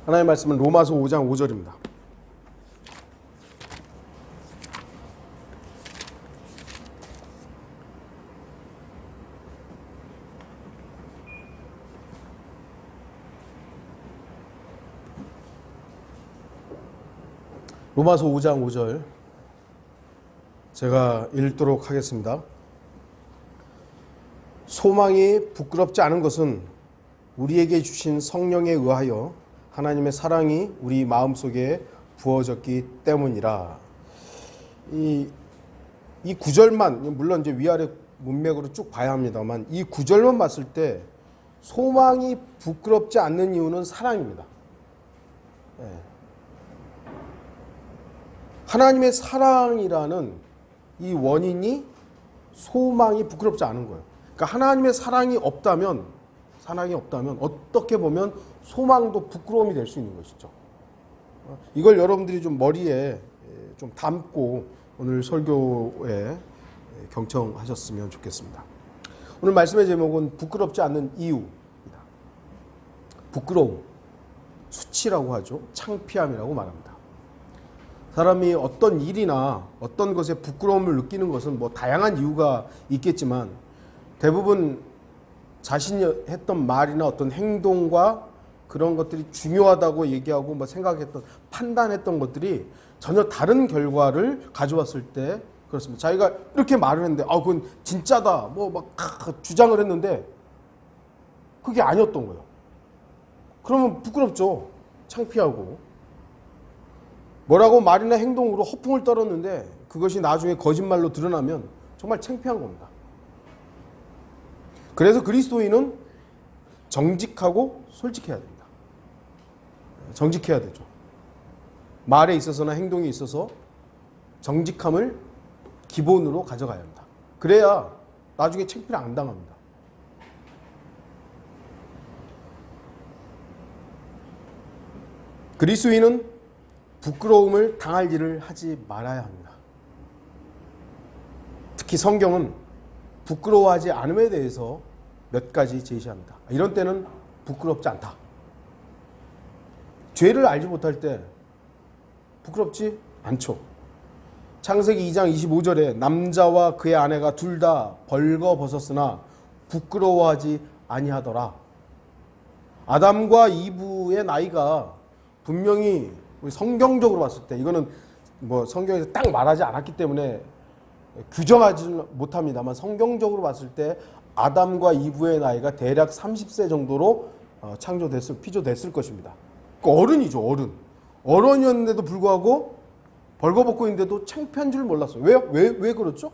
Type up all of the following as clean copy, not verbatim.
하나님의 말씀은 로마서 5장 5절입니다. 로마서 5장 5절 제가 읽도록 하겠습니다. 소망이 부끄럽지 않은 것은 우리에게 주신 성령에 의하여 하나님의 사랑이 우리 마음속에 부어졌기 때문이라. 이 구절만, 물론 이제 위아래 문맥으로 쭉 봐야 합니다만, 이 구절만 봤을 때 소망이 부끄럽지 않는 이유는 사랑입니다. 하나님의 사랑이라는 이 원인이 소망이 부끄럽지 않은 거예요. 그러니까 하나님의 사랑이 없다면 어떻게 보면 소망도 부끄러움이 될 수 있는 것이죠. 이걸 여러분들이 좀 머리에 좀 담고 오늘 설교에 경청하셨으면 좋겠습니다. 오늘 말씀의 제목은 부끄럽지 않는 이유입니다. 부끄러움, 수치라고 하죠. 창피함이라고 말합니다. 사람이 어떤 일이나 어떤 것에 부끄러움을 느끼는 것은 뭐 다양한 이유가 있겠지만 대부분 자신이 했던 말이나 어떤 행동과 그런 것들이 중요하다고 얘기하고 뭐 생각했던, 판단했던 것들이 전혀 다른 결과를 가져왔을 때 그렇습니다. 자기가 이렇게 말을 했는데 그건 진짜다 뭐 막 주장을 했는데 그게 아니었던 거예요. 그러면 부끄럽죠. 창피하고. 뭐라고 말이나 행동으로 허풍을 떨었는데 그것이 나중에 거짓말로 드러나면 정말 창피한 겁니다. 그래서 그리스도인은 정직하고 솔직해야 됩니다. 정직해야 되죠. 말에 있어서나 행동에 있어서 정직함을 기본으로 가져가야 합니다. 그래야 나중에 창피를 안 당합니다. 그리스도인은 부끄러움을 당할 일을 하지 말아야 합니다. 특히 성경은 부끄러워하지 않음에 대해서 몇 가지 제시합니다. 이런 때는 부끄럽지 않다. 죄를 알지 못할 때 부끄럽지 않죠. 창세기 2장 25절에 남자와 그의 아내가 둘 다 벌거벗었으나 부끄러워하지 아니하더라. 아담과 이브의 나이가 분명히 우리 성경적으로 봤을 때, 이거는 뭐 성경에서 딱 말하지 않았기 때문에 규정하지 못합니다만, 성경적으로 봤을 때 아담과 이브의 나이가 대략 30세 정도로 피조됐을 것입니다. 어른이죠, 어른. 어른이었는데도 불구하고 벌거벗고 있는데도 창피한 줄 몰랐어요. 왜요? 왜 그렇죠?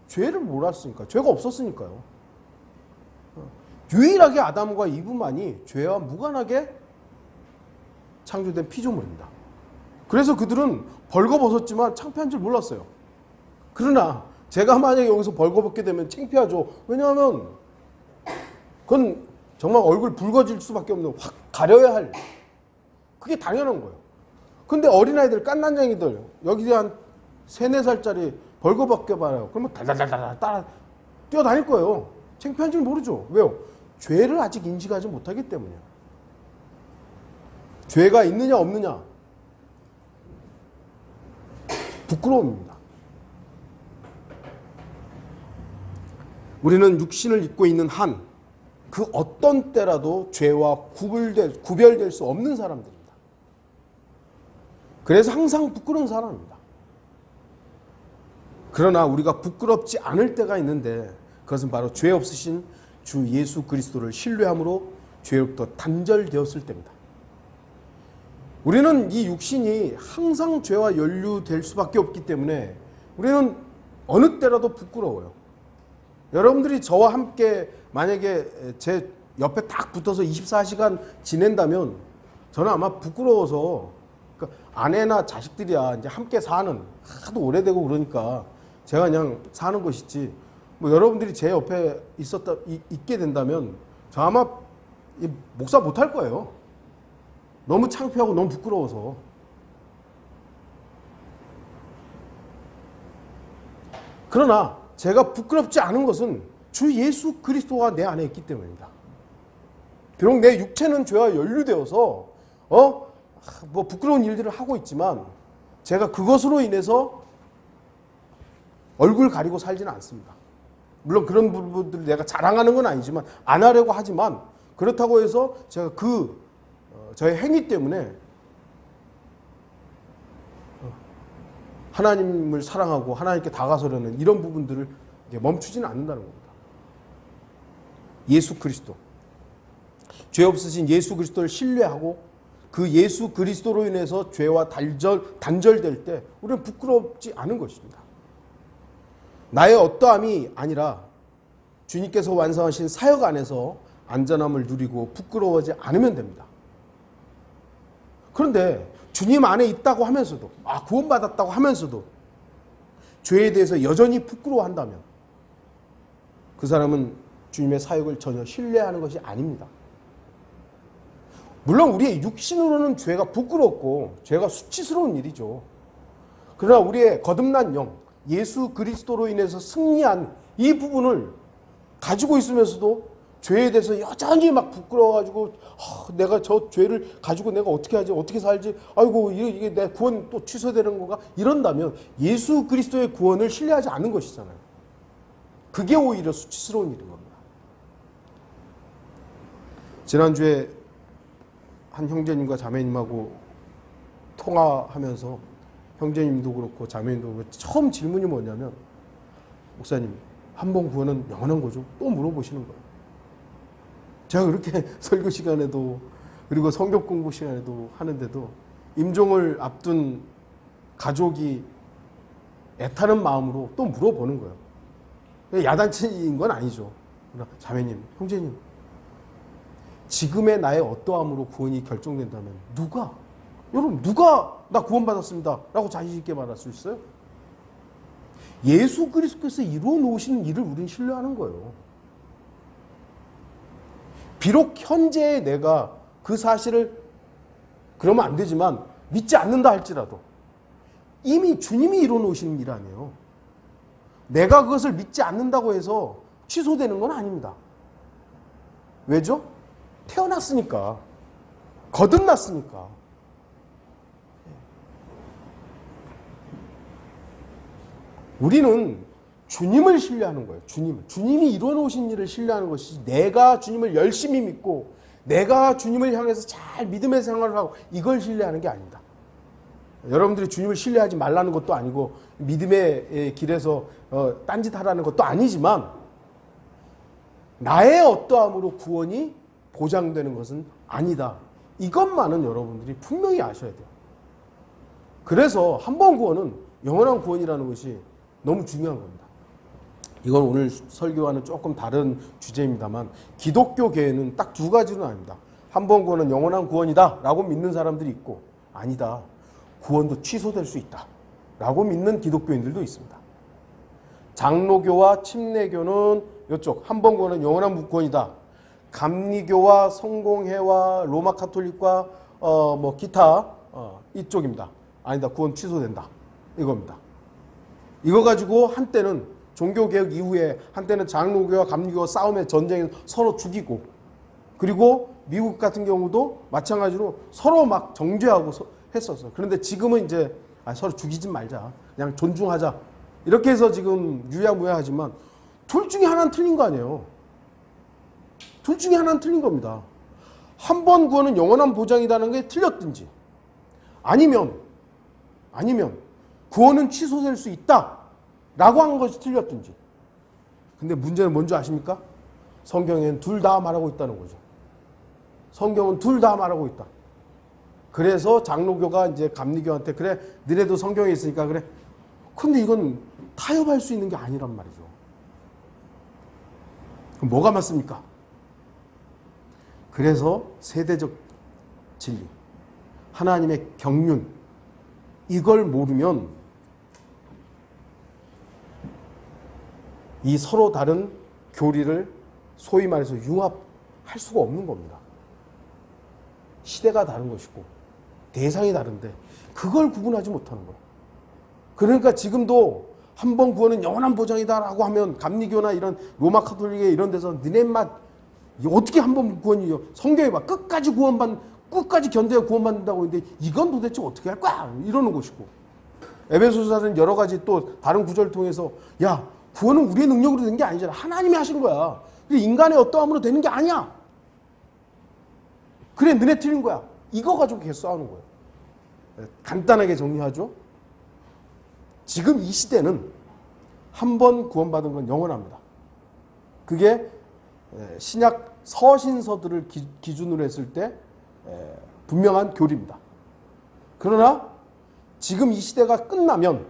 죄를 몰랐으니까. 죄가 없었으니까요. 유일하게 아담과 이브만이 죄와 무관하게 창조된 피조물입니다. 그래서 그들은 벌거벗었지만 창피한 줄 몰랐어요. 그러나 제가 만약에 여기서 벌거벗게 되면 창피하죠. 왜냐하면 그건 정말 얼굴 붉어질 수밖에 없는, 확 가려야 할, 그게 당연한 거예요. 근데 어린아이들, 깐난쟁이들, 여기 한 3, 4살짜리 벌거벗게 봐요. 그러면 달달달달 따라 뛰어다닐 거예요. 창피한 줄 모르죠. 왜요? 죄를 아직 인식하지 못하기 때문이에요. 죄가 있느냐 없느냐, 부끄러움입니다. 우리는 육신을 입고 있는 한, 그 어떤 때라도 죄와 구별될 수 없는 사람들입니다. 그래서 항상 부끄러운 사람입니다. 그러나 우리가 부끄럽지 않을 때가 있는데, 그것은 바로 죄 없으신 주 예수 그리스도를 신뢰함으로 죄로부터 단절되었을 때입니다. 우리는 이 육신이 항상 죄와 연루될 수밖에 없기 때문에 우리는 어느 때라도 부끄러워요. 여러분들이 저와 함께 만약에 제 옆에 딱 붙어서 24시간 지낸다면 저는 아마 부끄러워서, 그러니까 아내나 자식들이야 이제 함께 사는, 하도 오래되고 그러니까 제가 그냥 사는 것이지, 뭐 여러분들이 제 옆에 있게 된다면 저 아마 목사 못할 거예요. 너무 창피하고 너무 부끄러워서. 그러나 제가 부끄럽지 않은 것은 주 예수 그리스도가 내 안에 있기 때문입니다. 비록 내 육체는 죄와 연루되어서 뭐 부끄러운 일들을 하고 있지만 제가 그것으로 인해서 얼굴 가리고 살지는 않습니다. 물론 그런 부분들을 내가 자랑하는 건 아니지만 안 하려고 하지만 그렇다고 해서 제가 저의 행위 때문에 하나님을 사랑하고 하나님께 다가서려는 이런 부분들을 멈추지는 않는다는 겁니다. 예수 그리스도, 죄 없으신 예수 그리스도를 신뢰하고 그 예수 그리스도로 인해서 죄와 단절될 때 우리는 부끄럽지 않은 것입니다. 나의 어떠함이 아니라 주님께서 완성하신 사역 안에서 안전함을 누리고 부끄러워하지 않으면 됩니다. 그런데 주님 안에 있다고 하면서도 구원받았다고 하면서도 죄에 대해서 여전히 부끄러워한다면 그 사람은 주님의 사역을 전혀 신뢰하는 것이 아닙니다. 물론 우리의 육신으로는 죄가 부끄럽고 죄가 수치스러운 일이죠. 그러나 우리의 거듭난 영, 예수 그리스도로 인해서 승리한 이 부분을 가지고 있으면서도 죄에 대해서 여전히 막 부끄러워가지고 내가 저 죄를 가지고 내가 어떻게 하지, 어떻게 살지, 아이고 이게 내 구원 또 취소되는 건가 이런다면 예수 그리스도의 구원을 신뢰하지 않는 것이잖아요. 그게 오히려 수치스러운 일인 겁니다. 지난주에 한 형제님과 자매님하고 통화하면서 형제님도 그렇고 자매님도 그렇고 처음 질문이 뭐냐면 목사님 한 번 구원은 영원한 거죠? 또 물어보시는 거예요. 제가 그렇게 설교 시간에도 그리고 성경 공부 시간에도 하는데도 임종을 앞둔 가족이 애타는 마음으로 또 물어보는 거예요. 야단치는 건 아니죠. 자매님, 형제님, 지금의 나의 어떠함으로 구원이 결정된다면 여러분 누가 나 구원받았습니다 라고 자신 있게 말할 수 있어요? 예수 그리스도께서 이루어 놓으신 일을 우리는 신뢰하는 거예요. 비록 현재의 내가 그 사실을 그러면 안 되지만 믿지 않는다 할지라도 이미 주님이 이루어 놓으시는 일 아니에요. 내가 그것을 믿지 않는다고 해서 취소되는 건 아닙니다. 왜죠? 태어났으니까, 거듭났으니까. 우리는 주님을 신뢰하는 거예요. 주님이 이루어 놓으신 일을 신뢰하는 것이지 내가 주님을 열심히 믿고 내가 주님을 향해서 잘 믿음의 생활을 하고 이걸 신뢰하는 게 아닙니다. 여러분들이 주님을 신뢰하지 말라는 것도 아니고 믿음의 길에서 딴짓하라는 것도 아니지만 나의 어떠함으로 구원이 보장되는 것은 아니다. 이것만은 여러분들이 분명히 아셔야 돼요. 그래서 한 번 구원은 영원한 구원이라는 것이 너무 중요한 겁니다. 이건 오늘 설교와는 조금 다른 주제입니다만 기독교계에는 딱 두 가지는 아닙니다. 한 번 구원은 영원한 구원이다 라고 믿는 사람들이 있고 아니다. 구원도 취소될 수 있다 라고 믿는 기독교인들도 있습니다. 장로교와 침례교는 이쪽 한 번 구원은 영원한 구원이다. 감리교와 성공회와 로마 카톨릭과 기타 이쪽입니다. 아니다. 구원 취소된다. 이겁니다. 이거 가지고 한때는 종교개혁 이후에 한때는 장로교와 감리교와 싸움의 전쟁에서 서로 죽이고 그리고 미국 같은 경우도 마찬가지로 서로 막 정죄하고 했었어요. 그런데 지금은 이제 서로 죽이지 말자. 그냥 존중하자. 이렇게 해서 지금 유야무야하지만 둘 중에 하나는 틀린 거 아니에요. 둘 중에 하나는 틀린 겁니다. 한 번 구원은 영원한 보장이라는 게 틀렸든지 아니면 구원은 취소될 수 있다 라고 한 것이 틀렸든지. 근데 문제는 뭔지 아십니까? 성경에는 둘 다 말하고 있다는 거죠. 성경은 둘 다 말하고 있다. 그래서 장로교가 이제 감리교한테 그래 너네도 성경에 있으니까 그래. 근데 이건 타협할 수 있는 게 아니란 말이죠. 그럼 뭐가 맞습니까? 그래서 세대적 진리, 하나님의 경륜 이걸 모르면 이 서로 다른 교리를 소위 말해서 융합할 수가 없는 겁니다. 시대가 다른 것이고 대상이 다른데 그걸 구분하지 못하는 거예요. 그러니까 지금도 한 번 구원은 영원한 보장이다라고 하면 감리교나 이런 로마 카톨릭의 이런 데서 니네 맛 어떻게 한 번 구원이요? 성경에 봐 끝까지 끝까지 견뎌야 구원받는다고 했는데 이건 도대체 어떻게 할 거야? 이러는 것이고, 에베소서는 여러 가지 또 다른 구절을 통해서 야, 구원은 우리의 능력으로 된 게 아니잖아. 하나님이 하신 거야. 인간의 어떠함으로 되는 게 아니야. 그래, 너네 틀린 거야. 이거 가지고 계속 싸우는 거예요. 간단하게 정리하죠. 지금 이 시대는 한 번 구원받은 건 영원합니다. 그게 신약 서신서들을 기준으로 했을 때 분명한 교리입니다. 그러나 지금 이 시대가 끝나면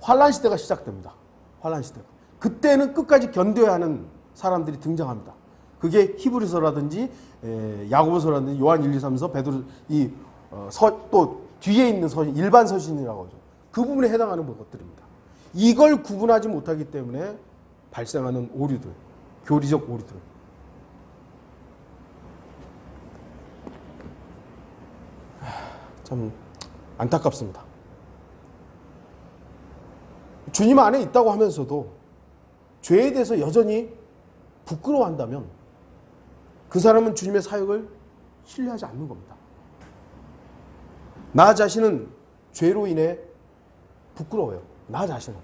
환란 시대가 시작됩니다. 환란 시대가. 그때는 끝까지 견뎌야 하는 사람들이 등장합니다. 그게 히브리서라든지 야고보서라든지 요한 1, 2, 3서, 베드로 또 뒤에 있는 서신, 일반 서신이라고 하죠. 그 부분에 해당하는 것들입니다. 이걸 구분하지 못하기 때문에 발생하는 오류들, 교리적 오류들. 참 안타깝습니다. 주님 안에 있다고 하면서도 죄에 대해서 여전히 부끄러워한다면 그 사람은 주님의 사역을 신뢰하지 않는 겁니다. 나 자신은 죄로 인해 부끄러워요. 나 자신은.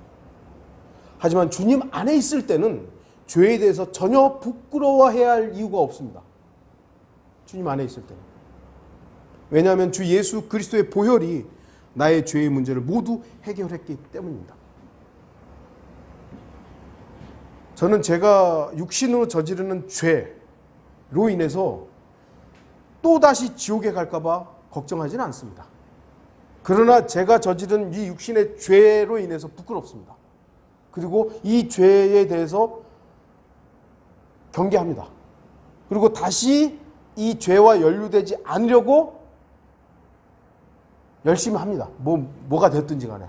하지만 주님 안에 있을 때는 죄에 대해서 전혀 부끄러워해야 할 이유가 없습니다. 주님 안에 있을 때는. 왜냐하면 주 예수 그리스도의 보혈이 나의 죄의 문제를 모두 해결했기 때문입니다. 저는 제가 육신으로 저지르는 죄로 인해서 또다시 지옥에 갈까봐 걱정하지는 않습니다. 그러나 제가 저지른 이 육신의 죄로 인해서 부끄럽습니다. 그리고 이 죄에 대해서 경계합니다. 그리고 다시 이 죄와 연루되지 않으려고 열심히 합니다. 뭐가 됐든지 간에.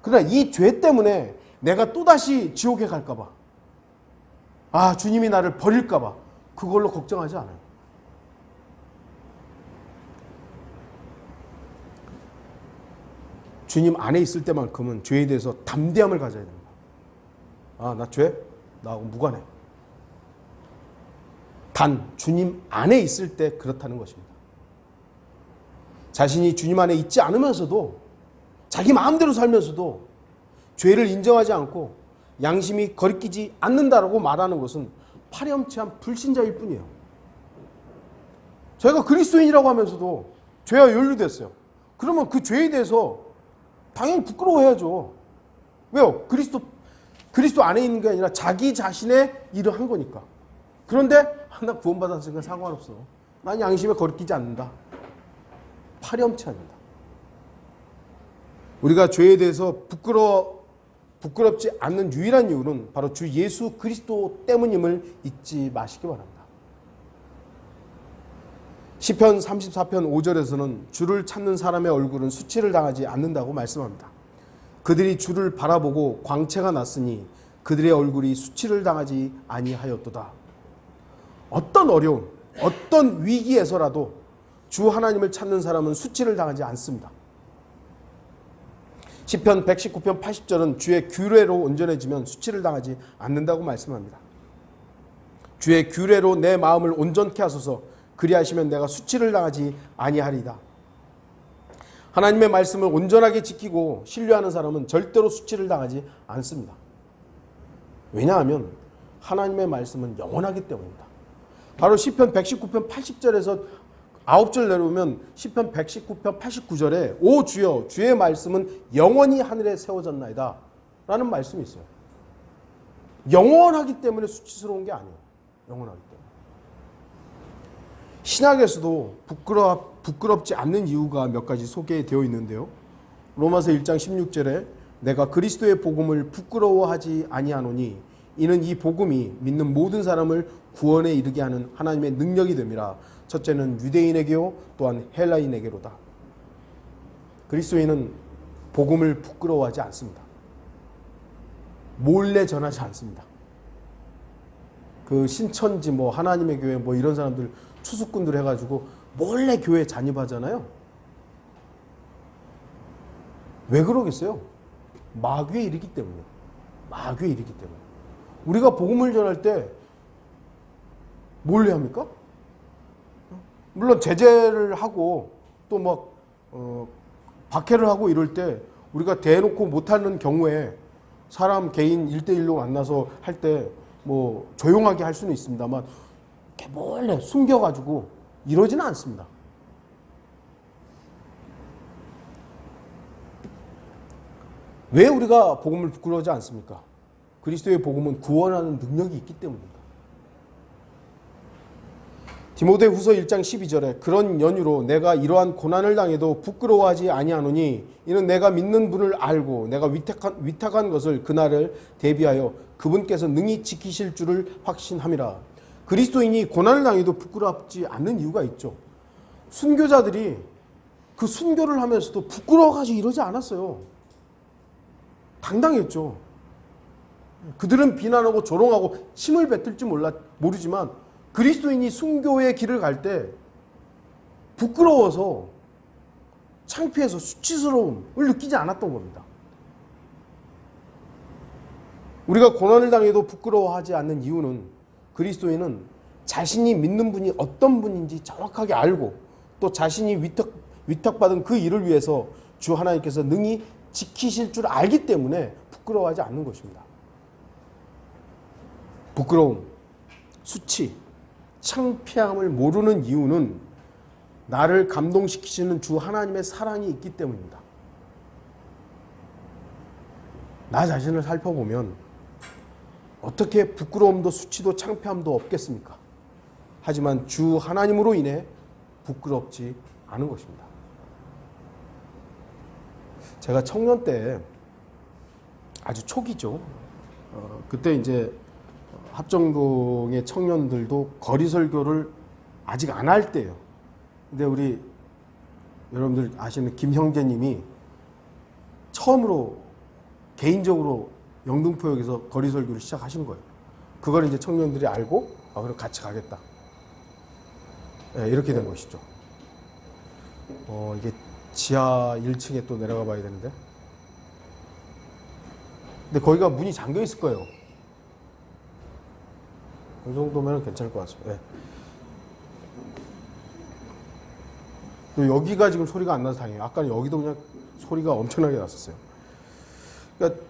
그러나 이 죄 때문에 내가 또다시 지옥에 갈까봐, 주님이 나를 버릴까봐 그걸로 걱정하지 않아요. 주님 안에 있을 때만큼은 죄에 대해서 담대함을 가져야 됩니다. 나 죄? 나하고 무관해. 단 주님 안에 있을 때 그렇다는 것입니다. 자신이 주님 안에 있지 않으면서도, 자기 마음대로 살면서도 죄를 인정하지 않고 양심이 거리끼지 않는다라고 말하는 것은 파렴치한 불신자일 뿐이에요. 제가 그리스도인이라고 하면서도 죄와 연루됐어요. 그러면 그 죄에 대해서 당연히 부끄러워해야죠. 왜요? 그리스도 안에 있는 게 아니라 자기 자신의 일을 한 거니까. 그런데 나 구원받았으니까 상관없어. 난 양심에 거리끼지 않는다. 파렴치합니다. 우리가 죄에 대해서 부끄럽지 않는 유일한 이유는 바로 주 예수 그리스도 때문임을 잊지 마시기 바랍니다. 시편 34편 5절에서는 주를 찾는 사람의 얼굴은 수치를 당하지 않는다고 말씀합니다. 그들이 주를 바라보고 광채가 났으니 그들의 얼굴이 수치를 당하지 아니하였도다. 어떤 어려움, 어떤 위기에서라도 주 하나님을 찾는 사람은 수치를 당하지 않습니다. 시편 119편 80절은 주의 규례로 온전해지면 수치를 당하지 않는다고 말씀합니다. 주의 규례로 내 마음을 온전케 하소서. 그리하시면 내가 수치를 당하지 아니하리다. 하나님의 말씀을 온전하게 지키고 신뢰하는 사람은 절대로 수치를 당하지 않습니다. 왜냐하면 하나님의 말씀은 영원하기 때문입니다. 바로 시편 119편 80절에서 9절 내려오면 시편 119편 89절에 오 주여 주의 말씀은 영원히 하늘에 세워졌나이다 라는 말씀이 있어요. 영원하기 때문에 수치스러운 게 아니에요. 영원하기 때문에. 신약에서도 부끄럽지 않는 이유가 몇 가지 소개되어 있는데요. 로마서 1장 16절에 내가 그리스도의 복음을 부끄러워하지 아니하노니 이는 이 복음이 믿는 모든 사람을 구원에 이르게 하는 하나님의 능력이 됨이라. 첫째는 유대인에게요 또한 헬라인에게로다. 그리스도인은 복음을 부끄러워하지 않습니다. 몰래 전하지 않습니다. 그 신천지 하나님의 교회 이런 사람들 추수꾼들 해가지고 몰래 교회 잔입하잖아요. 왜 그러겠어요? 마귀에 이르기 때문에. 마귀에 이르기 때문에. 우리가 복음을 전할 때 몰래 합니까? 물론 제재를 하고 또 막 박해를 하고 이럴 때 우리가 대놓고 못하는 경우에 사람 개인 1대1로 만나서 할 때 뭐 조용하게 할 수는 있습니다만 이렇게 몰래 숨겨가지고 이러지는 않습니다. 왜 우리가 복음을 부끄러워하지 않습니까? 그리스도의 복음은 구원하는 능력이 있기 때문입니다. 디모데후서 1장 12절에 그런 연유로 내가 이러한 고난을 당해도 부끄러워하지 아니하노니 이는 내가 믿는 분을 알고 내가 위탁한 것을 그날을 대비하여 그분께서 능히 지키실 줄을 확신함이라. 그리스도인이 고난을 당해도 부끄럽지 않는 이유가 있죠. 순교자들이 그 순교를 하면서도 부끄러워가지고 이러지 않았어요. 당당했죠. 그들은 비난하고 조롱하고 침을 뱉을지 모르지만 그리스도인이 순교의 길을 갈 때 부끄러워서 창피해서 수치스러움을 느끼지 않았던 겁니다. 우리가 고난을 당해도 부끄러워하지 않는 이유는 그리스도인은 자신이 믿는 분이 어떤 분인지 정확하게 알고 또 자신이 위탁받은 그 일을 위해서 주 하나님께서 능히 지키실 줄 알기 때문에 부끄러워하지 않는 것입니다. 부끄러움, 수치, 창피함을 모르는 이유는 나를 감동시키시는 주 하나님의 사랑이 있기 때문입니다. 나 자신을 살펴보면 어떻게 부끄러움도 수치도 창피함도 없겠습니까? 하지만 주 하나님으로 인해 부끄럽지 않은 것입니다. 제가 청년 때 아주 초기죠. 그때 이제 합정동의 청년들도 거리 설교를 아직 안 할 때예요. 근데 우리 여러분들 아시는 김형재님이 처음으로 개인적으로 영등포역에서 거리 설교를 시작하신 거예요. 그걸 이제 청년들이 알고 그럼 같이 가겠다. 네, 이렇게 된 것이죠. 이게 지하 1층에 또 내려가 봐야 되는데. 근데 거기가 문이 잠겨 있을 거예요. 이 정도면 괜찮을 것 같습니다. 네. 또 여기가 지금 소리가 안 나서 다행이에요. 아까는 여기도 그냥 소리가 엄청나게 났었어요. 그러니까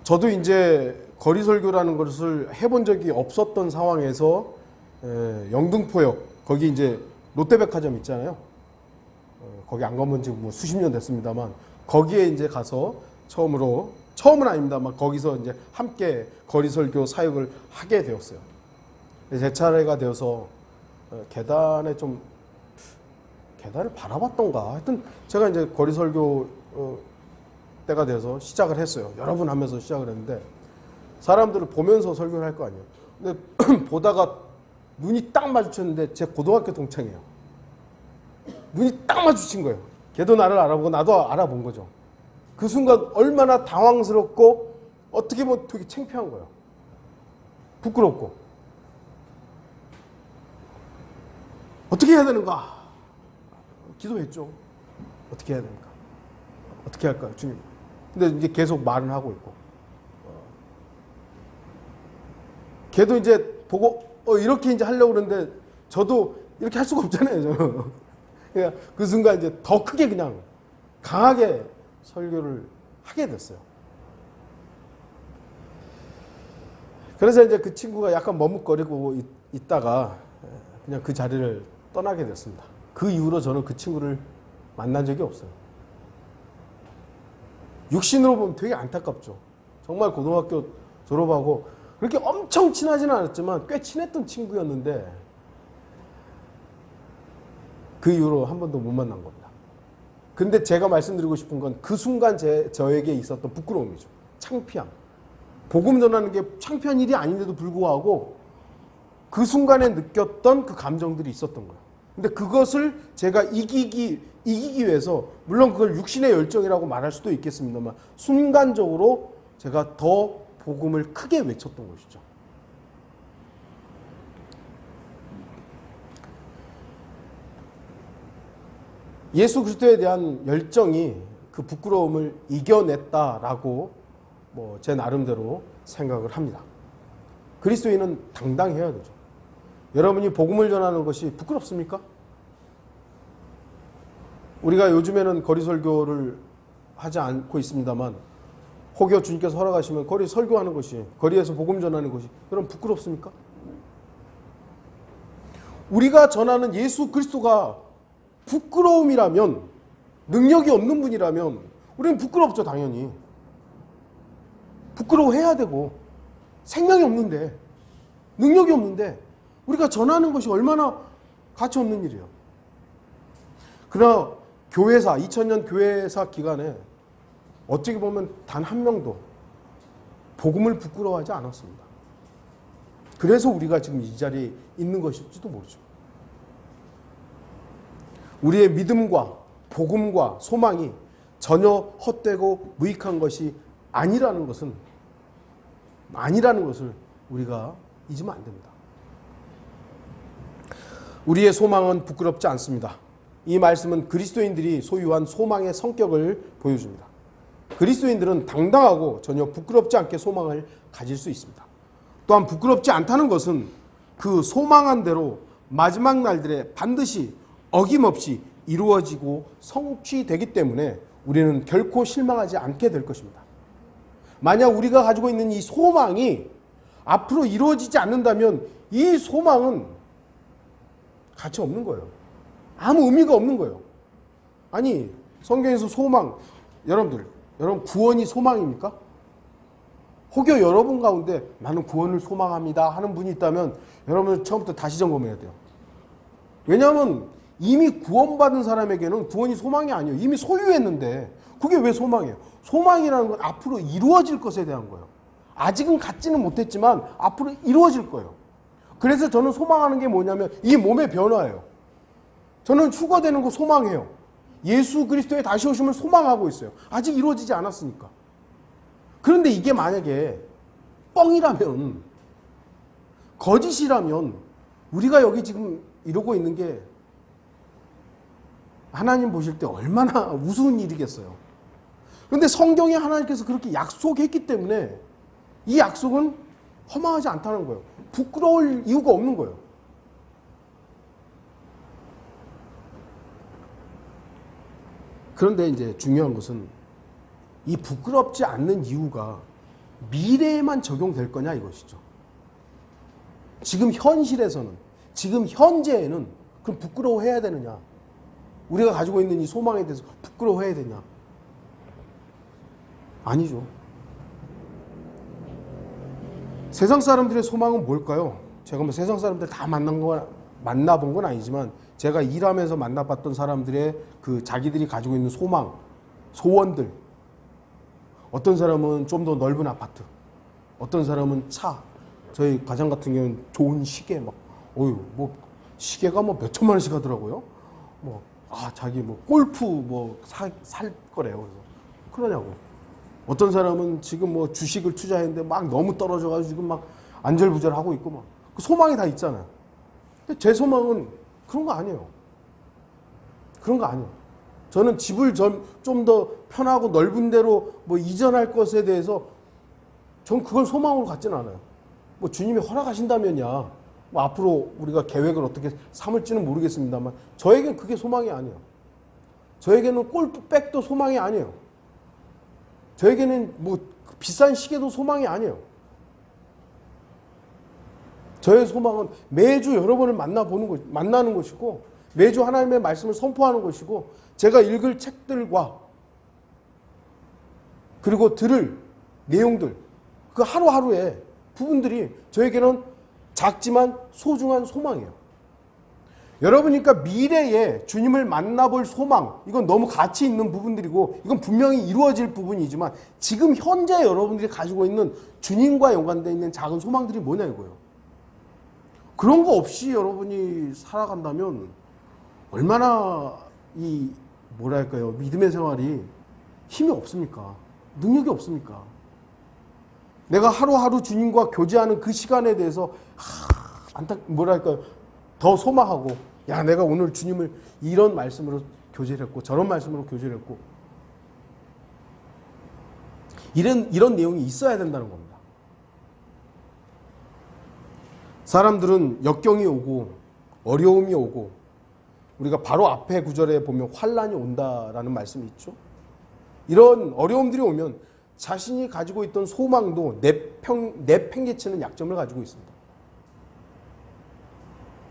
저도 이제 거리 설교라는 것을 해본 적이 없었던 상황에서 영등포역 거기 이제 롯데백화점 있잖아요. 거기 안 가본 지 뭐 수십 년 됐습니다만 거기에 이제 가서 처음은 아닙니다만 거기서 이제 함께 거리 설교 사역을 하게 되었어요. 제 차례가 되어서 계단을 바라봤던가 하여튼 제가 이제 거리 설교 때가 돼서 시작을 했어요. 여러분 하면서 시작을 했는데 사람들을 보면서 설교를 할 거 아니에요. 근데 보다가 눈이 딱 마주쳤는데 제 고등학교 동창이에요. 눈이 딱 마주친 거예요. 걔도 나를 알아보고 나도 알아본 거죠. 그 순간 얼마나 당황스럽고 어떻게 보면 되게 창피한 거예요. 부끄럽고. 어떻게 해야 되는가? 기도했죠. 어떻게 해야 됩니까? 어떻게 할까요, 주님? 근데 이제 계속 말은 하고 있고. 걔도 이제 보고 이렇게 이제 하려고 그러는데 저도 이렇게 할 수가 없잖아요. 저는. 그러니까 그 순간 이제 더 크게 그냥 강하게 설교를 하게 됐어요. 그래서 이제 그 친구가 약간 머뭇거리고 있다가 그냥 그 자리를 떠나게 됐습니다. 그 이후로 저는 그 친구를 만난 적이 없어요. 육신으로 보면 되게 안타깝죠. 정말 고등학교 졸업하고 그렇게 엄청 친하지는 않았지만 꽤 친했던 친구였는데 그 이후로 한 번도 못 만난 겁니다. 근데 제가 말씀드리고 싶은 건 그 순간 저에게 있었던 부끄러움이죠. 창피함. 복음 전하는 게 창피한 일이 아닌데도 불구하고 그 순간에 느꼈던 그 감정들이 있었던 거예요. 근데 그것을 제가 이기기 위해서 물론 그걸 육신의 열정이라고 말할 수도 있겠습니다만 순간적으로 제가 더 복음을 크게 외쳤던 것이죠. 예수 그리스도에 대한 열정이 그 부끄러움을 이겨냈다라고 제 나름대로 생각을 합니다. 그리스도인은 당당해야 되죠. 여러분이 복음을 전하는 것이 부끄럽습니까? 우리가 요즘에는 거리 설교를 하지 않고 있습니다만 혹여 주님께서 허락하시면 거리 설교하는 것이, 거리에서 복음 전하는 것이 그럼 부끄럽습니까? 우리가 전하는 예수 그리스도가 부끄러움이라면, 능력이 없는 분이라면 우리는 부끄럽죠. 당연히 부끄러워해야 되고, 생명이 없는데, 능력이 없는데 우리가 전하는 것이 얼마나 가치 없는 일이에요. 그러나 교회사, 2000년 교회사 기간에 어떻게 보면 단 한 명도 복음을 부끄러워하지 않았습니다. 그래서 우리가 지금 이 자리에 있는 것일지도 모르죠. 우리의 믿음과 복음과 소망이 전혀 헛되고 무익한 것이 아니라는 것을 우리가 잊으면 안 됩니다. 우리의 소망은 부끄럽지 않습니다. 이 말씀은 그리스도인들이 소유한 소망의 성격을 보여줍니다. 그리스도인들은 당당하고 전혀 부끄럽지 않게 소망을 가질 수 있습니다. 또한 부끄럽지 않다는 것은 그 소망한 대로 마지막 날들에 반드시 어김없이 이루어지고 성취되기 때문에 우리는 결코 실망하지 않게 될 것입니다. 만약 우리가 가지고 있는 이 소망이 앞으로 이루어지지 않는다면 이 소망은 가치 없는 거예요. 아무 의미가 없는 거예요. 아니, 성경에서 소망, 여러분 구원이 소망입니까? 혹여 여러분 가운데 나는 구원을 소망합니다 하는 분이 있다면 여러분은 처음부터 다시 점검해야 돼요. 왜냐하면 이미 구원받은 사람에게는 구원이 소망이 아니에요. 이미 소유했는데 그게 왜 소망이에요? 소망이라는 건 앞으로 이루어질 것에 대한 거예요. 아직은 갖지는 못했지만 앞으로 이루어질 거예요. 그래서 저는 소망하는 게 뭐냐면 이 몸의 변화예요. 저는 휴거되는 거 소망해요. 예수 그리스도의 다시 오심을 소망하고 있어요. 아직 이루어지지 않았으니까. 그런데 이게 만약에 뻥이라면, 거짓이라면 우리가 여기 지금 이러고 있는 게 하나님 보실 때 얼마나 우스운 일이겠어요. 그런데 성경에 하나님께서 그렇게 약속했기 때문에 이 약속은 허망하지 않다는 거예요. 부끄러울 이유가 없는 거예요. 그런데 이제 중요한 것은 이 부끄럽지 않는 이유가 미래에만 적용될 거냐 이것이죠. 지금 현실에서는, 지금 현재에는 그럼 부끄러워해야 되느냐? 우리가 가지고 있는 이 소망에 대해서 부끄러워해야 되냐? 아니죠. 세상 사람들의 소망은 뭘까요? 제가 뭐 세상 사람들 다 만나본 건 아니지만 제가 일하면서 만나봤던 사람들의 그 자기들이 가지고 있는 소망, 소원들. 어떤 사람은 좀 더 넓은 아파트, 어떤 사람은 차. 저희 가장 같은 경우는 좋은 시계 뭐 시계가 뭐 몇 천만 원씩 하더라고요. 자기 골프 살 거래요. 그래서 그러냐고. 어떤 사람은 지금 뭐 주식을 투자했는데 막 너무 떨어져가지고 지금 막 안절부절하고 있고 그 소망이 다 있잖아요. 근데 제 소망은 그런 거 아니에요. 그런 거 아니에요. 저는 집을 좀 더 편하고 넓은 데로 이전할 것에 대해서 전 그걸 소망으로 갖지는 않아요. 주님이 허락하신다면야 앞으로 우리가 계획을 어떻게 삼을지는 모르겠습니다만 저에겐 그게 소망이 아니에요. 저에게는 골프백도 소망이 아니에요. 저에게는 비싼 시계도 소망이 아니에요. 저의 소망은 매주 여러분을 만나는 것이고 매주 하나님의 말씀을 선포하는 것이고 제가 읽을 책들과 그리고 들을 내용들, 그 하루하루의 부분들이 저에게는 작지만 소중한 소망이에요. 여러분이니까 미래에 주님을 만나볼 소망, 이건 너무 가치 있는 부분들이고 이건 분명히 이루어질 부분이지만 지금 현재 여러분들이 가지고 있는 주님과 연관되어 있는 작은 소망들이 뭐냐 이거예요. 그런 거 없이 여러분이 살아간다면 얼마나 믿음의 생활이 힘이 없습니까? 능력이 없습니까? 내가 하루하루 주님과 교제하는 그 시간에 대해서 더 소망하고 내가 오늘 주님을 이런 말씀으로 교제를 했고 저런 말씀으로 교제를 했고 이런 내용이 있어야 된다는 겁니다. 사람들은 역경이 오고 어려움이 오고 우리가 바로 앞에 구절에 보면 환란이 온다라는 말씀이 있죠. 이런 어려움들이 오면 자신이 가지고 있던 소망도 내팽개치는 약점을 가지고 있습니다.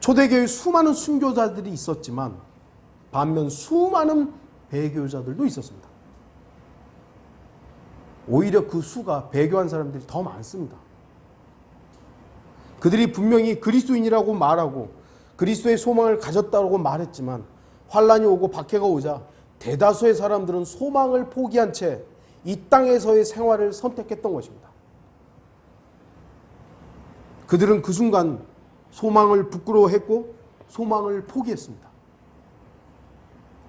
초대교회 수많은 순교자들이 있었지만 반면 수많은 배교자들도 있었습니다. 오히려 그 수가 배교한 사람들이 더 많습니다. 그들이 분명히 그리스도인이라고 말하고 그리스도의 소망을 가졌다고 말했지만 환란이 오고 박해가 오자 대다수의 사람들은 소망을 포기한 채 이 땅에서의 생활을 선택했던 것입니다. 그들은 그 순간 소망을 부끄러워했고 소망을 포기했습니다.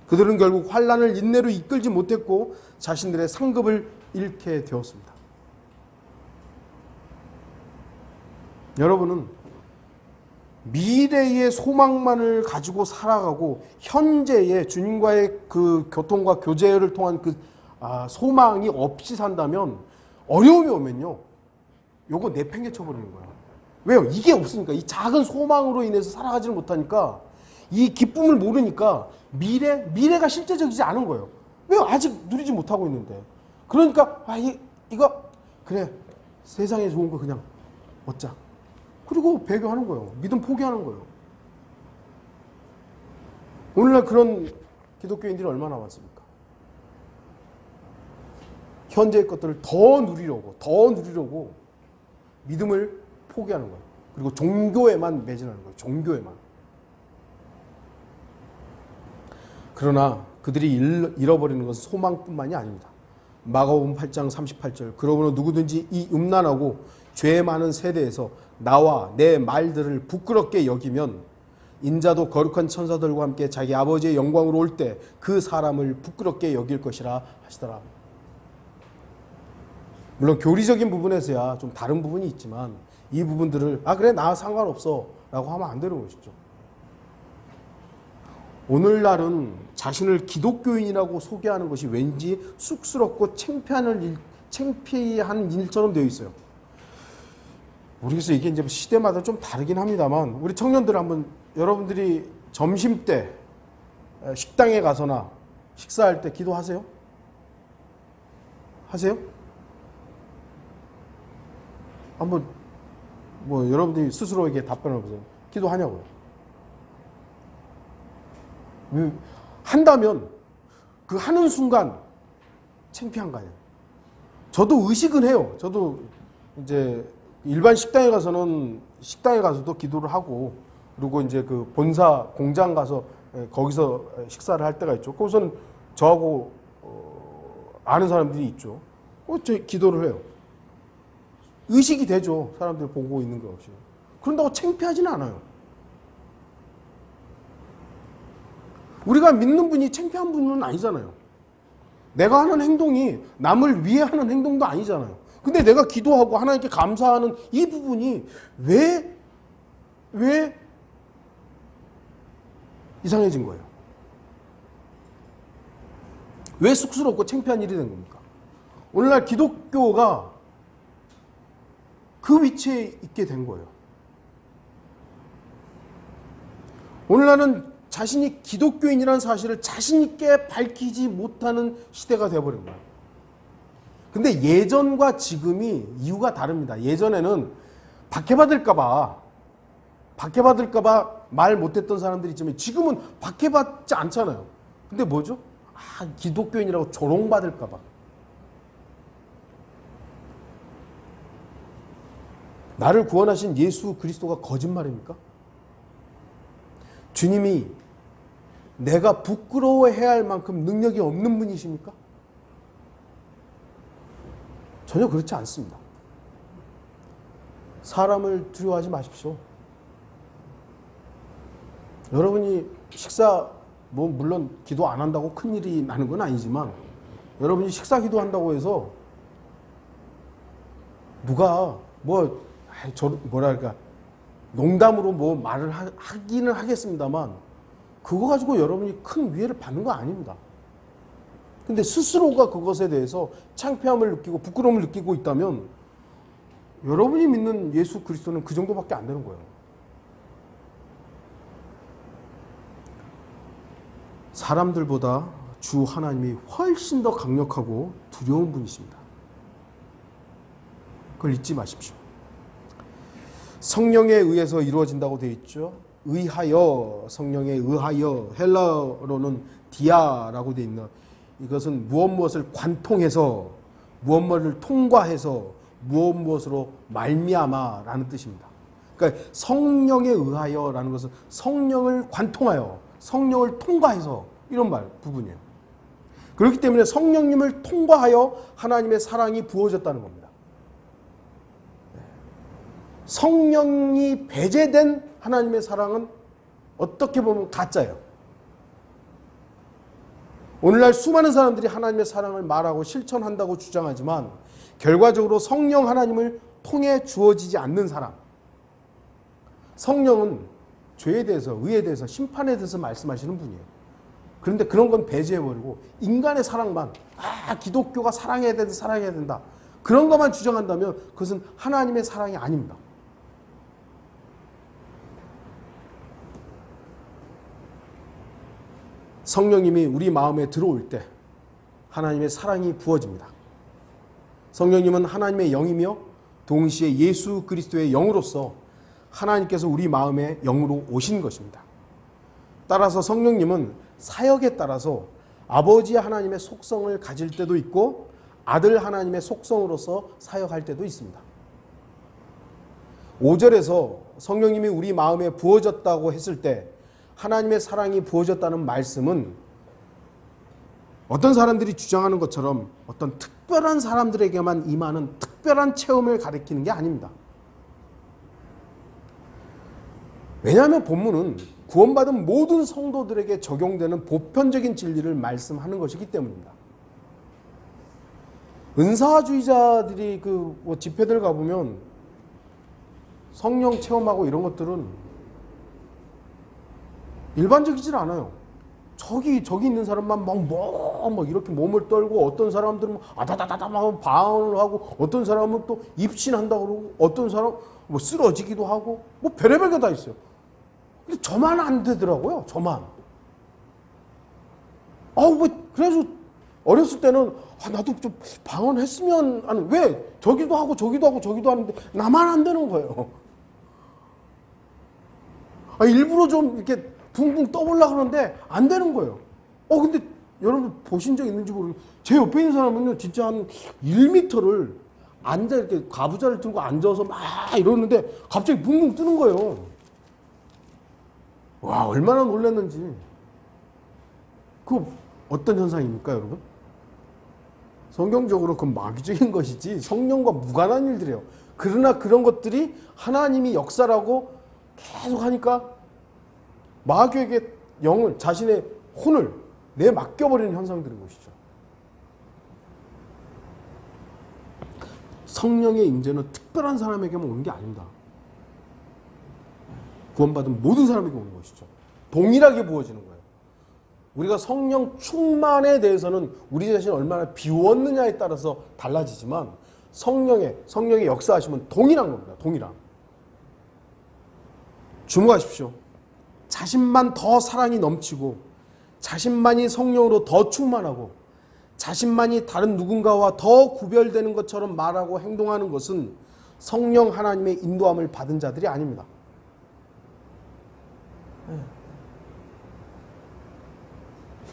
그들은 결국 환란을 인내로 이끌지 못했고 자신들의 상급을 잃게 되었습니다. 여러분은 미래의 소망만을 가지고 살아가고 현재의 주님과의 그 교통과 교제를 통한 그 소망이 없이 산다면 어려움이 오면요, 요거 내팽개쳐 버리는 거예요. 왜요? 이게 없으니까. 이 작은 소망으로 인해서 살아가지를 못하니까, 이 기쁨을 모르니까 미래가 실제적이지 않은 거예요. 왜요? 아직 누리지 못하고 있는데. 그러니까 이거 그래, 세상에 좋은 거 그냥 얻자. 그리고 배교하는 거예요. 믿음 포기하는 거예요. 오늘날 그런 기독교인들이 얼마나 많습니까? 현재의 것들을 더 누리려고 믿음을 포기하는 거예요. 그리고 종교에만 매진하는 거예요. 종교에만. 그러나 그들이 잃어버리는 것은 소망뿐만이 아닙니다. 마가복음 8장 38절, 그러므로 누구든지 이 음란하고 죄 많은 세대에서 나와 내 말들을 부끄럽게 여기면 인자도 거룩한 천사들과 함께 자기 아버지의 영광으로 올 때 그 사람을 부끄럽게 여길 것이라 하시더라. 물론 교리적인 부분에서야 좀 다른 부분이 있지만 이 부분들을 그래 나 상관없어 라고 하면 안 되는 것이죠. 오늘날은 자신을 기독교인이라고 소개하는 것이 왠지 쑥스럽고 창피한 일처럼 되어 있어요. 모르겠어요. 이게 이제 시대마다 좀 다르긴 합니다만, 우리 청년들 한번, 여러분들이 점심 때 식당에 가서나 식사할 때 기도하세요? 하세요? 한번 여러분들이 스스로에게 답변을 보세요. 기도하냐고요? 한다면 그 하는 순간 창피한 거 아니에요. 저도 의식은 해요. 저도 이제 일반 식당에 가서도 기도를 하고, 그리고 이제 그 본사 공장 가서 거기서 식사를 할 때가 있죠. 거기서는 저하고 아는 사람들이 있죠. 저 기도를 해요. 의식이 되죠. 사람들이 보고 있는 거 없이. 그런다고 창피하지는 않아요. 우리가 믿는 분이 창피한 분은 아니잖아요. 내가 하는 행동이 남을 위해 하는 행동도 아니잖아요. 근데 내가 기도하고 하나님께 감사하는 이 부분이 왜 이상해진 거예요? 왜 쑥스럽고 창피한 일이 된 겁니까? 오늘날 기독교가 그 위치에 있게 된 거예요. 오늘날은 자신이 기독교인이라는 사실을 자신 있게 밝히지 못하는 시대가 되어버린 거예요. 근데 예전과 지금이 이유가 다릅니다. 예전에는 박해받을까봐 말 못했던 사람들이 있지만 지금은 박해받지 않잖아요. 근데 뭐죠? 기독교인이라고 조롱받을까봐. 나를 구원하신 예수 그리스도가 거짓말입니까? 주님이 내가 부끄러워해야 할 만큼 능력이 없는 분이십니까? 전혀 그렇지 않습니다. 사람을 두려워하지 마십시오. 여러분이 물론 기도 안 한다고 큰일이 나는 건 아니지만, 여러분이 식사 기도한다고 해서 누가 농담으로 말을 하기는 하겠습니다만, 그거 가지고 여러분이 큰 위해를 받는 거 아닙니다. 근데 스스로가 그것에 대해서 창피함을 느끼고 부끄러움을 느끼고 있다면 여러분이 믿는 예수 그리스도는 그 정도밖에 안 되는 거예요. 사람들보다 주 하나님이 훨씬 더 강력하고 두려운 분이십니다. 그걸 잊지 마십시오. 성령에 의해서 이루어진다고 되어 있죠. 의하여, 성령에 의하여, 헬라어로는 디아라고 되어 있는, 이것은 무엇을 관통해서, 무엇을 통과해서, 무엇으로 말미암아라는 뜻입니다. 그러니까 성령에 의하여라는 것은 성령을 관통하여, 성령을 통과해서, 이런 부분이에요. 그렇기 때문에 성령님을 통과하여 하나님의 사랑이 부어졌다는 겁니다. 성령이 배제된 하나님의 사랑은 어떻게 보면 가짜예요. 오늘날 수많은 사람들이 하나님의 사랑을 말하고 실천한다고 주장하지만 결과적으로 성령 하나님을 통해 주어지지 않는 사랑. 성령은 죄에 대해서, 의에 대해서, 심판에 대해서 말씀하시는 분이에요. 그런데 그런 건 배제해버리고 인간의 사랑만, 기독교가 사랑해야 된다, 사랑해야 된다, 그런 것만 주장한다면 그것은 하나님의 사랑이 아닙니다. 성령님이 우리 마음에 들어올 때 하나님의 사랑이 부어집니다. 성령님은 하나님의 영이며 동시에 예수 그리스도의 영으로서 하나님께서 우리 마음에 영으로 오신 것입니다. 따라서 성령님은 사역에 따라서 아버지 하나님의 속성을 가질 때도 있고 아들 하나님의 속성으로서 사역할 때도 있습니다. 5절에서 성령님이 우리 마음에 부어졌다고 했을 때 하나님의 사랑이 부어졌다는 말씀은 어떤 사람들이 주장하는 것처럼 어떤 특별한 사람들에게만 임하는 특별한 체험을 가리키는 게 아닙니다. 왜냐하면 본문은 구원받은 모든 성도들에게 적용되는 보편적인 진리를 말씀하는 것이기 때문입니다. 은사주의자들이 집회들 가보면 성령 체험하고 이런 것들은 일반적이질 않아요. 저기 있는 사람만 막 이렇게 몸을 떨고, 어떤 사람들은 아다다다다 막 방언을 하고, 어떤 사람은 또 입신한다고 그러고, 어떤 사람은 쓰러지기도 하고, 별의별 게 다 있어요. 근데 저만 안 되더라고요. 저만. 그래서 어렸을 때는 나도 좀 방언했으면, 왜 저기도 하고 저기도 하고 저기도 하는데 나만 안 되는 거예요. 일부러 좀 이렇게 붕붕 떠보려고 하는데 안 되는 거예요. 근데 여러분 보신 적 있는지 모르겠어요. 제 옆에 있는 사람은요, 진짜 한 1m를 앉아, 이렇게 가부좌를 들고 앉아서 막 이러는데 갑자기 붕붕 뜨는 거예요. 와, 얼마나 놀랐는지. 그 어떤 현상입니까, 여러분? 성경적으로 그건 마귀적인 것이지 성령과 무관한 일들이에요. 그러나 그런 것들이 하나님이 역사라고 계속 하니까 마귀에게 영을, 자신의 혼을 내맡겨버리는 현상들인 것이죠. 성령의 임재는 특별한 사람에게만 오는 게 아닙니다. 구원받은 모든 사람에게 오는 것이죠. 동일하게 부어지는 거예요. 우리가 성령 충만에 대해서는 우리 자신이 얼마나 비웠느냐에 따라서 달라지지만 성령의 역사하심은 동일한 겁니다. 동일한. 주목하십시오. 자신만 더 사랑이 넘치고, 자신만이 성령으로 더 충만하고, 자신만이 다른 누군가와 더 구별되는 것처럼 말하고 행동하는 것은 성령 하나님의 인도함을 받은 자들이 아닙니다.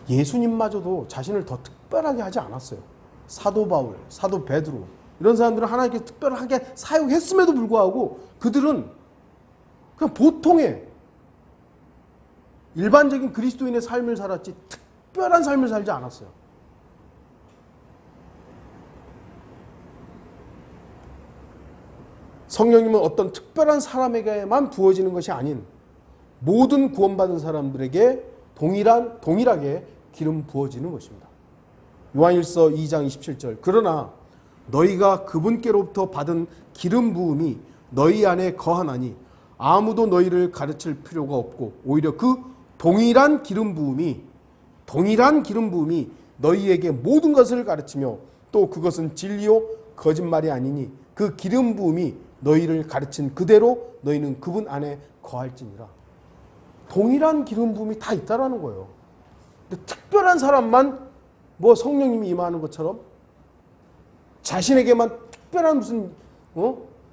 예수님마저도 자신을 더 특별하게 하지 않았어요. 사도 바울, 사도 베드로, 이런 사람들은 하나님께 특별하게 사용했음에도 불구하고 그들은 그냥 보통의 일반적인 그리스도인의 삶을 살았지 특별한 삶을 살지 않았어요. 성령님은 어떤 특별한 사람에게만 부어지는 것이 아닌 모든 구원받은 사람들에게 동일하게 기름 부어지는 것입니다. 요한일서 2장 27절. 그러나 너희가 그분께로부터 받은 기름 부음이 너희 안에 거하나니 아무도 너희를 가르칠 필요가 없고 오히려 그 동일한 기름 부음이 너희에게 모든 것을 가르치며 또 그것은 진리요 거짓말이 아니니 그 기름 부음이 너희를 가르친 그대로 너희는 그분 안에 거할지니라. 동일한 기름 부음이 다 있다라는 거예요. 근데 특별한 사람만 뭐 성령님이 임하는 것처럼 자신에게만 특별한 무슨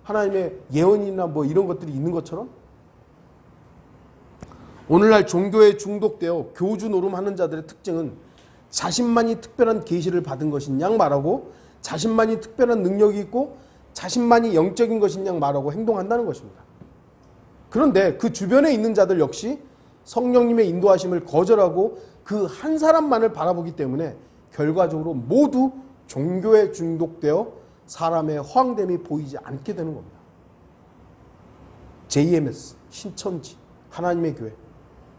하나님의 예언이나 뭐 이런 것들이 있는 것처럼 오늘날 종교에 중독되어 교주 노름하는 자들의 특징은 자신만이 특별한 계시를 받은 것인 양 말하고 자신만이 특별한 능력이 있고 자신만이 영적인 것인 양 말하고 행동한다는 것입니다. 그런데 그 주변에 있는 자들 역시 성령님의 인도하심을 거절하고 그 한 사람만을 바라보기 때문에 결과적으로 모두 종교에 중독되어 사람의 허황됨이 보이지 않게 되는 겁니다. JMS, 신천지, 하나님의 교회,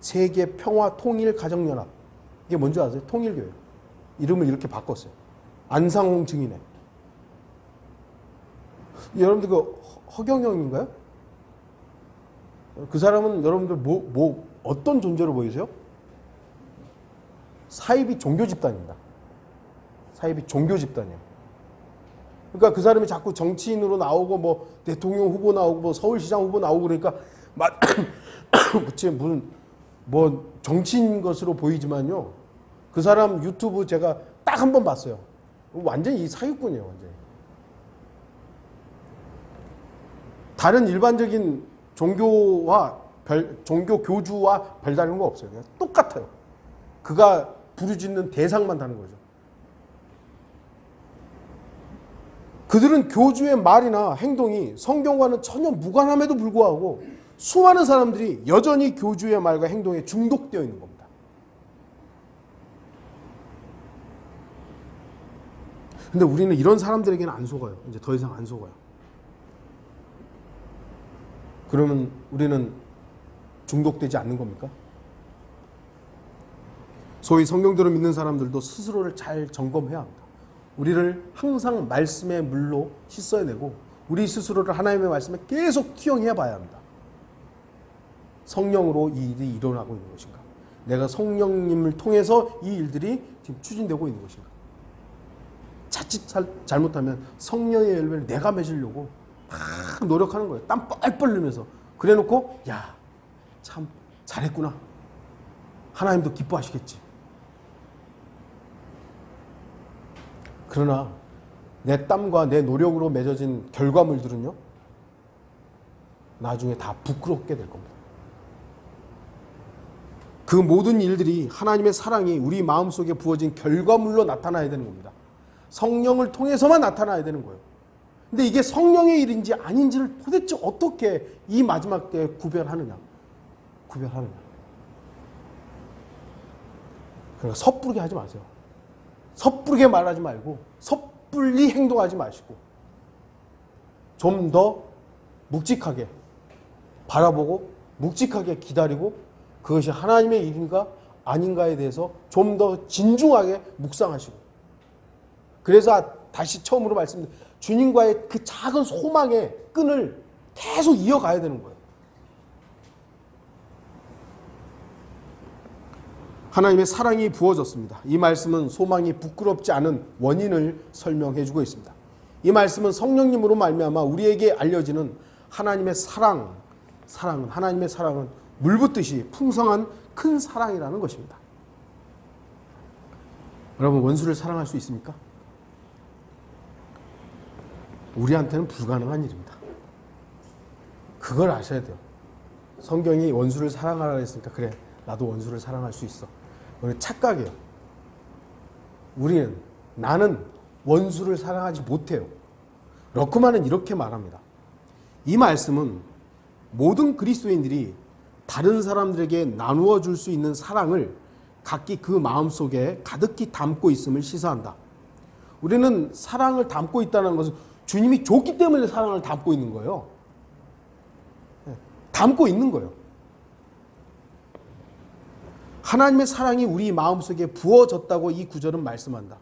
세계 평화 통일 가정연합, 이게 뭔지 아세요? 통일교회. 이름을 이렇게 바꿨어요. 안상홍 증인회. 여러분들 그 허경영인가요? 그 사람은 여러분들 어떤 존재로 보이세요? 사이비 종교 집단입니다. 사이비 종교 집단이에요. 그러니까 그 사람이 자꾸 정치인으로 나오고 뭐 대통령 후보 나오고 뭐 서울시장 후보 나오고 그러니까 그치 무슨 뭐 정치인 것으로 보이지만요. 그 사람 유튜브 제가 딱 한 번 봤어요. 완전히 이 사기꾼이에요. 완전히. 다른 일반적인 종교 교주와 별다른 거 없어요. 그냥 똑같아요. 그가 부르짖는 대상만 다른 거죠. 그들은 교주의 말이나 행동이 성경과는 전혀 무관함에도 불구하고 수많은 사람들이 여전히 교주의 말과 행동에 중독되어 있는 겁니다. 근데 우리는 이런 사람들에게는 안 속아요. 이제 더 이상 안 속아요. 그러면 우리는 중독되지 않는 겁니까? 소위 성경대로 믿는 사람들도 스스로를 잘 점검해야 합니다. 우리를 항상 말씀의 물로 씻어내고 우리 스스로를 하나님의 말씀에 계속 투영해 봐야 합니다. 성령으로 이 일이 일어나고 있는 것인가? 내가 성령님을 통해서 이 일들이 지금 추진되고 있는 것인가? 자칫 잘못하면 성령의 열매를 내가 맺으려고 막 노력하는 거예요. 땀 뻘뻘 흘리면서. 그래 놓고 야, 참 잘했구나. 하나님도 기뻐하시겠지. 그러나 내 땀과 내 노력으로 맺어진 결과물들은요. 나중에 다 부끄럽게 될 겁니다. 그 모든 일들이 하나님의 사랑이 우리 마음속에 부어진 결과물로 나타나야 되는 겁니다. 성령을 통해서만 나타나야 되는 거예요. 근데 이게 성령의 일인지 아닌지를 도대체 어떻게 이 마지막 때에 구별하느냐. 그러니까 섣부르게 하지 마세요. 섣부르게 말하지 말고 섣불리 행동하지 마시고 좀 더 묵직하게 바라보고 묵직하게 기다리고 그것이 하나님의 일인가 아닌가에 대해서 좀 더 진중하게 묵상하시고 그래서 다시 처음으로 말씀드린 주님과의 그 작은 소망의 끈을 계속 이어가야 되는 거예요. 하나님의 사랑이 부어졌습니다. 이 말씀은 소망이 부끄럽지 않은 원인을 설명해 주고 있습니다. 이 말씀은 성령님으로 말미암아 우리에게 알려지는 하나님의 하나님의 사랑은 물 붓듯이 풍성한 큰 사랑이라는 것입니다. 여러분 원수를 사랑할 수 있습니까? 우리한테는 불가능한 일입니다. 그걸 아셔야 돼요. 성경이 원수를 사랑하라 했으니까 그래 나도 원수를 사랑할 수 있어. 그건 착각이에요. 나는 원수를 사랑하지 못해요. 러크만은 이렇게 말합니다. 이 말씀은 모든 그리스도인들이 다른 사람들에게 나누어 줄 수 있는 사랑을 각기 그 마음속에 가득히 담고 있음을 시사한다. 우리는 사랑을 담고 있다는 것은 주님이 줬기 때문에 사랑을 담고 있는 거예요. 담고 있는 거예요. 하나님의 사랑이 우리 마음속에 부어졌다고 이 구절은 말씀한다.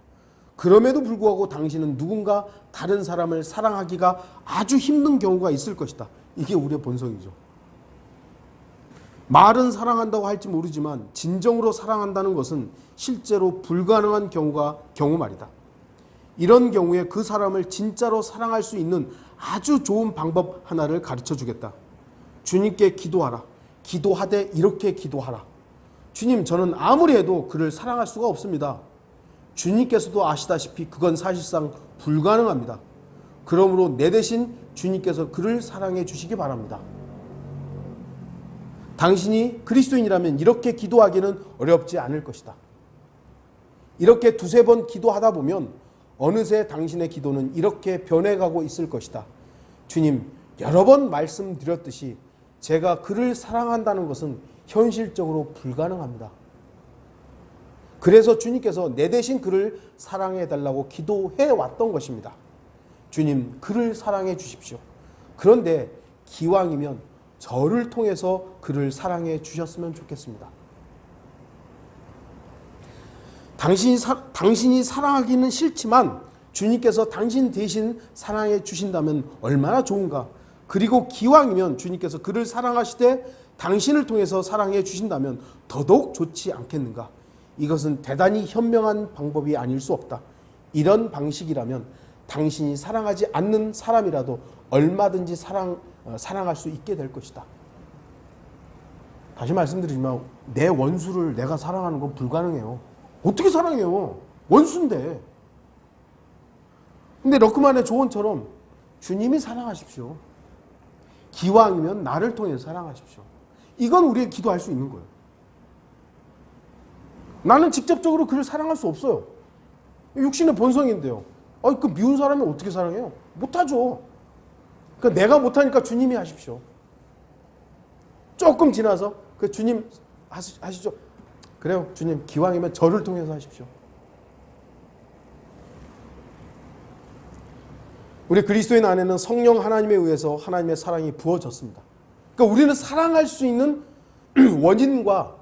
그럼에도 불구하고 당신은 누군가 다른 사람을 사랑하기가 아주 힘든 경우가 있을 것이다. 이게 우리의 본성이죠. 말은 사랑한다고 할지 모르지만 진정으로 사랑한다는 것은 실제로 불가능한 경우 말이다. 이런 경우에 그 사람을 진짜로 사랑할 수 있는 아주 좋은 방법 하나를 가르쳐 주겠다. 주님께 기도하라. 기도하되 이렇게 기도하라. 주님, 저는 아무리 해도 그를 사랑할 수가 없습니다. 주님께서도 아시다시피 그건 사실상 불가능합니다. 그러므로 내 대신 주님께서 그를 사랑해 주시기 바랍니다. 당신이 그리스도인이라면 이렇게 기도하기는 어렵지 않을 것이다. 이렇게 두세 번 기도하다 보면 어느새 당신의 기도는 이렇게 변해가고 있을 것이다. 주님, 여러 번 말씀드렸듯이 제가 그를 사랑한다는 것은 현실적으로 불가능합니다. 그래서 주님께서 내 대신 그를 사랑해 달라고 기도해 왔던 것입니다. 주님, 그를 사랑해 주십시오. 그런데 기왕이면 저를 통해서 그를 사랑해 주셨으면 좋겠습니다. 당신이 사랑하기는 싫지만 주님께서 당신 대신 사랑해 주신다면 얼마나 좋은가. 그리고 기왕이면 주님께서 그를 사랑하시되 당신을 통해서 사랑해 주신다면 더더욱 좋지 않겠는가. 이것은 대단히 현명한 방법이 아닐 수 없다. 이런 방식이라면 당신이 사랑하지 않는 사람이라도 얼마든지 사랑할 수 있게 될 것이다. 다시 말씀드리지만 내 원수를 내가 사랑하는 건 불가능해요. 어떻게 사랑해요? 원수인데. 근데 러크만의 조언처럼 주님이 사랑하십시오. 기왕이면 나를 통해서 사랑하십시오. 이건 우리가 기도할 수 있는 거예요. 나는 직접적으로 그를 사랑할 수 없어요. 육신의 본성인데요. 그 미운 사람이 어떻게 사랑해요? 못하죠. 그러니까 내가 못하니까 주님이 하십시오. 조금 지나서 주님 하시죠. 그래요. 주님, 기왕이면 저를 통해서 하십시오. 우리 그리스도인 안에는 성령 하나님에 의해서 하나님의 사랑이 부어졌습니다. 그러니까 우리는 사랑할 수 있는 원인과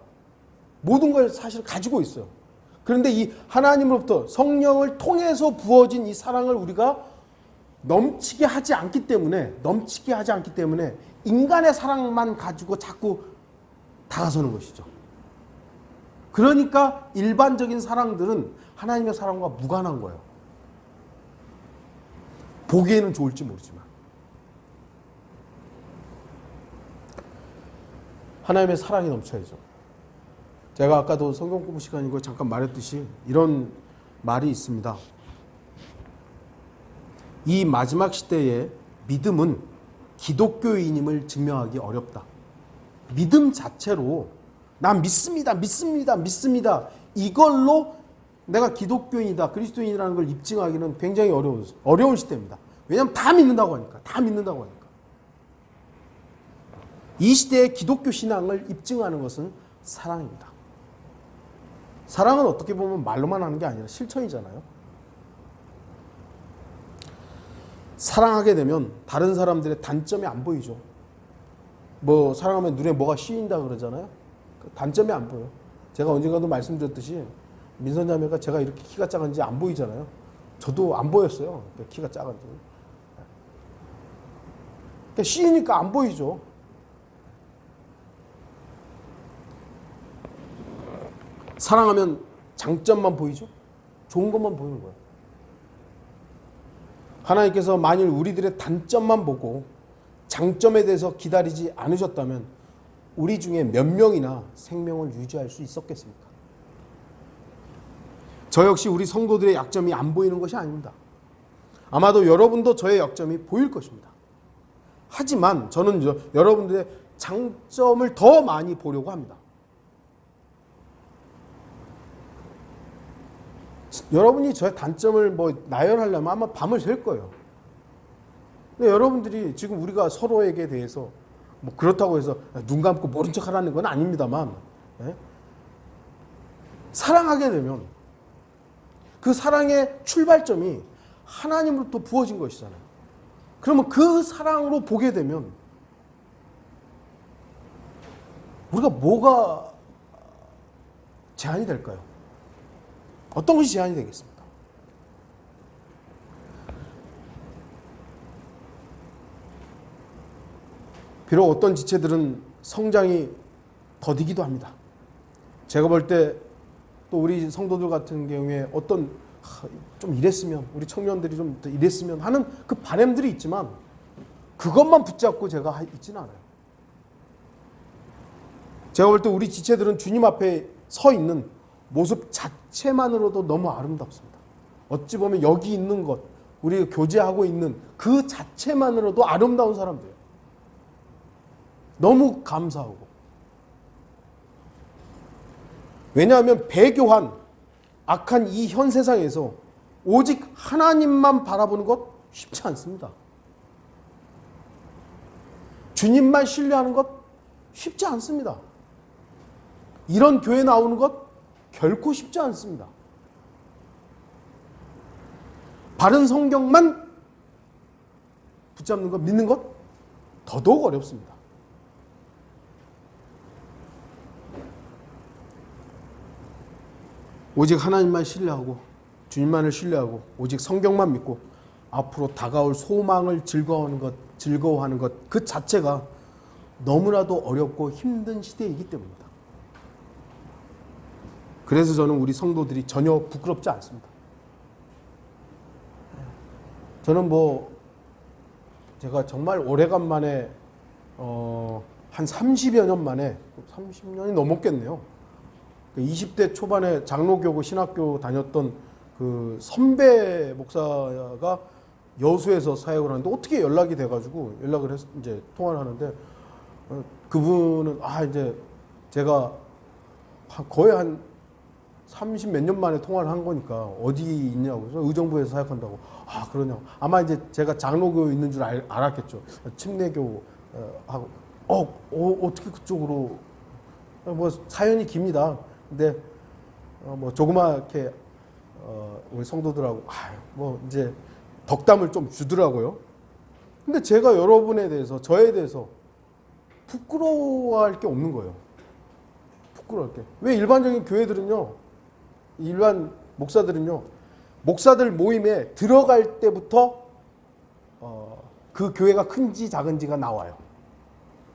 모든 걸 사실 가지고 있어요. 그런데 이 하나님으로부터 성령을 통해서 부어진 이 사랑을 우리가 넘치게 하지 않기 때문에 인간의 사랑만 가지고 자꾸 다가서는 것이죠. 그러니까 일반적인 사랑들은 하나님의 사랑과 무관한 거예요. 보기에는 좋을지 모르지만. 하나님의 사랑이 넘쳐야죠. 제가 아까도 성경 공부 시간이고 잠깐 말했듯이 이런 말이 있습니다. 이 마지막 시대의 믿음은 기독교인임을 증명하기 어렵다. 믿음 자체로 난 믿습니다. 이걸로 내가 기독교인이다, 그리스도인이라는 걸 입증하기는 굉장히 어려운 시대입니다. 왜냐하면 다 믿는다고 하니까. 이 시대의 기독교 신앙을 입증하는 것은 사랑입니다. 사랑은 어떻게 보면 말로만 하는 게 아니라 실천이잖아요. 사랑하게 되면 다른 사람들의 단점이 안 보이죠. 사랑하면 눈에 뭐가 씌인다 그러잖아요. 단점이 안 보여요. 제가 언젠가도 말씀드렸듯이 민선자매가 제가 이렇게 키가 작은지 안 보이잖아요. 저도 안 보였어요. 키가 작은지. 씌이니까 안 보이죠. 사랑하면 장점만 보이죠. 좋은 것만 보이는 거예요. 하나님께서 만일 우리들의 단점만 보고 장점에 대해서 기다리지 않으셨다면 우리 중에 몇 명이나 생명을 유지할 수 있었겠습니까? 저 역시 우리 성도들의 약점이 안 보이는 것이 아닙니다. 아마도 여러분도 저의 약점이 보일 것입니다. 하지만 저는 여러분들의 장점을 더 많이 보려고 합니다. 여러분이 저의 단점을 나열하려면 아마 밤을 샐 거예요. 근데 여러분들이 지금 우리가 서로에게 대해서 그렇다고 해서 눈 감고 모른 척 하라는 건 아닙니다만, 사랑하게 되면 그 사랑의 출발점이 하나님으로부터 부어진 것이잖아요. 그러면 그 사랑으로 보게 되면 우리가 뭐가 제한이 될까요? 어떤 것이 제한이 되겠습니까? 비록 어떤 지체들은 성장이 더디기도 합니다. 제가 볼 때 또 우리 성도들 같은 경우에 좀 이랬으면, 우리 청년들이 좀 이랬으면 하는 그 바람들이 있지만 그것만 붙잡고 제가 있지는 않아요. 제가 볼 때 우리 지체들은 주님 앞에 서 있는 모습 자체만으로도 너무 아름답습니다. 어찌 보면 여기 있는 것, 우리가 교제하고 있는 그 자체만으로도 아름다운 사람들이에요. 너무 감사하고. 왜냐하면 배교한 악한 이 현 세상에서 오직 하나님만 바라보는 것 쉽지 않습니다. 주님만 신뢰하는 것 쉽지 않습니다. 이런 교회 나오는 것 결코 쉽지 않습니다. 바른 성경만 붙잡는 것, 믿는 것 더더욱 어렵습니다. 오직 하나님만 신뢰하고 주님만을 신뢰하고 오직 성경만 믿고 앞으로 다가올 소망을 즐거워하는 것 그 자체가 너무나도 어렵고 힘든 시대이기 때문입니다. 그래서 저는 우리 성도들이 전혀 부끄럽지 않습니다. 저는 제가 정말 오래간만에 한 30여 년 만에 30년이 넘었겠네요. 20대 초반에 장로교고 신학교 다녔던 그 선배 목사가 여수에서 사역을 하는데 어떻게 연락이 돼가지고 연락을 해서 이제 통화를 하는데 그분은 이제 제가 거의 한 30 몇 년 만에 통화를 한 거니까 어디 있냐고 그래서 의정부에서 사역한다고 그러냐고 아마 이제 제가 장로교 있는 줄 알았겠죠. 침례교 하고 어떻게 그쪽으로 사연이 깁니다. 근데 조그맣게 우리 성도들하고 이제 덕담을 좀 주더라고요. 근데 제가 여러분에 대해서 저에 대해서 부끄러워할 게 없는 거예요. 부끄러워할 게. 왜 일반적인 교회들은요, 일반 목사들은요, 목사들 모임에 들어갈 때부터 그 교회가 큰지 작은지가 나와요.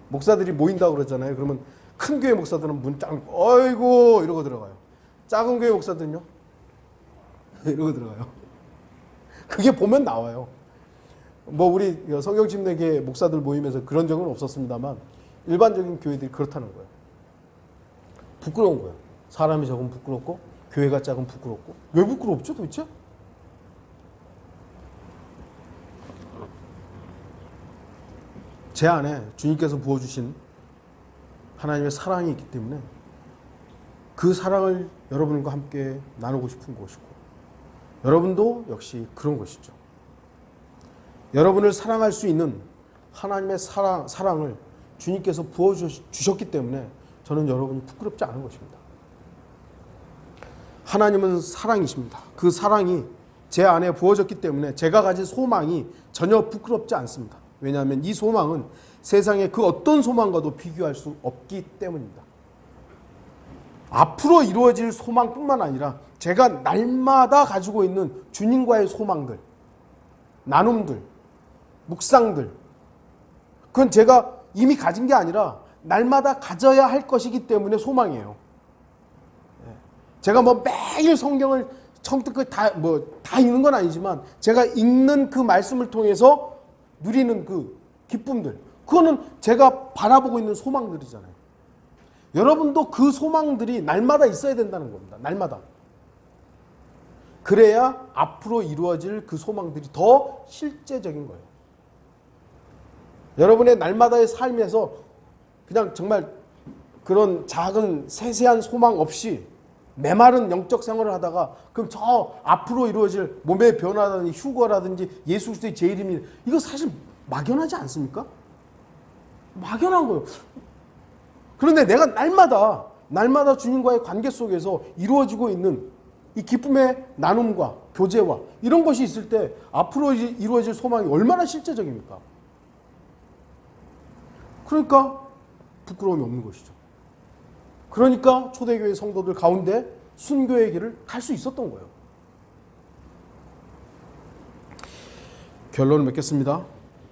목사들이 모인다고 그러잖아요. 그러면 큰 교회 목사들은 문 짱, 어이구 이러고 들어가요. 작은 교회 목사들은요, 이러고 들어가요. 그게 보면 나와요. 우리 성경침례계 목사들 모임에서 그런 적은 없었습니다만 일반적인 교회들이 그렇다는 거예요. 부끄러운 거예요. 사람이 적으면 부끄럽고 교회가 작으면 부끄럽고. 왜 부끄럽죠 도대체? 제 안에 주님께서 부어주신 하나님의 사랑이 있기 때문에 그 사랑을 여러분과 함께 나누고 싶은 것이고 여러분도 역시 그런 것이죠. 여러분을 사랑할 수 있는 하나님의 사랑을 주님께서 부어주셨기 때문에 저는 여러분이 부끄럽지 않은 것입니다. 하나님은 사랑이십니다. 그 사랑이 제 안에 부어졌기 때문에 제가 가진 소망이 전혀 부끄럽지 않습니다. 왜냐하면 이 소망은 세상의 그 어떤 소망과도 비교할 수 없기 때문입니다. 앞으로 이루어질 소망뿐만 아니라 제가 날마다 가지고 있는 주님과의 소망들, 나눔들, 묵상들, 그건 제가 이미 가진 게 아니라 날마다 가져야 할 것이기 때문에 소망이에요. 제가 매일 성경을 처음부터 끝까지 다 읽는 건 아니지만 제가 읽는 그 말씀을 통해서 누리는 그 기쁨들, 그거는 제가 바라보고 있는 소망들이잖아요. 여러분도 그 소망들이 날마다 있어야 된다는 겁니다. 날마다. 그래야 앞으로 이루어질 그 소망들이 더 실제적인 거예요. 여러분의 날마다의 삶에서 그냥 정말 그런 작은 세세한 소망 없이 메마른 영적 생활을 하다가 그럼 저 앞으로 이루어질 몸의 변화라든지 휴거라든지 예수 그리스도의 재림이 이거 사실 막연하지 않습니까? 막연한 거예요. 그런데 내가 날마다 주님과의 관계 속에서 이루어지고 있는 이 기쁨의 나눔과 교제와 이런 것이 있을 때 앞으로 이루어질 소망이 얼마나 실제적입니까? 그러니까 부끄러움이 없는 것이죠. 그러니까 초대교회 성도들 가운데 순교의 길을 갈 수 있었던 거예요. 결론을 맺겠습니다.